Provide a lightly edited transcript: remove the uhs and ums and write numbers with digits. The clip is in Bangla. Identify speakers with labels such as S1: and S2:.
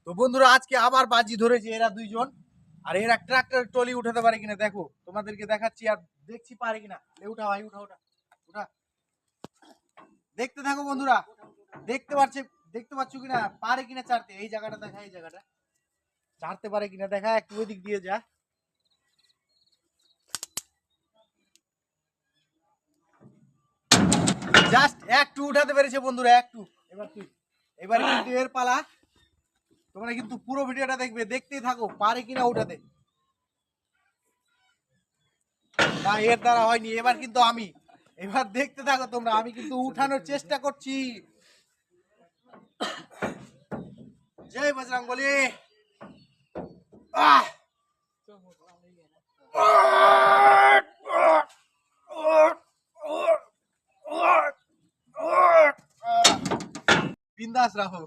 S1: তো বন্ধুরা আজকে আবার বাজি ধরেছে এরা দুইজন। আর এরা ট্রাক্টর ট্রলি উঠাতে পারে কিনা দেখো, তোমাদেরকে দেখাচ্ছি আর দেখছি পারে কিনা। উঠা ভাই উঠা উঠা উঠা, দেখতে থাকো বন্ধুরা। দেখতে পাচ্ছ কিনা, পারে কিনা চারতে। এই জায়গাটা দেখা, এই জায়গাটা চারতে পারে কিনা দেখা, একটু ওই দিক দিয়ে যা। জাস্ট একটু উঠাতে পেরেছে বন্ধুরা, একটু। এবার কিন্তু এর পালা। তোমরা কিন্তু পুরো ভিডিওটা দেখবে, দেখতেই থাকো পারে কিনা উঠাতে। না, এর দ্বারা হয়নি। এবার কিন্তু আমি, এবার দেখতে থাকো তোমরা, আমি কিন্তু উঠানোর চেষ্টা করছি। জয় বজরংবলী। আহ বিন্দাস রাখো।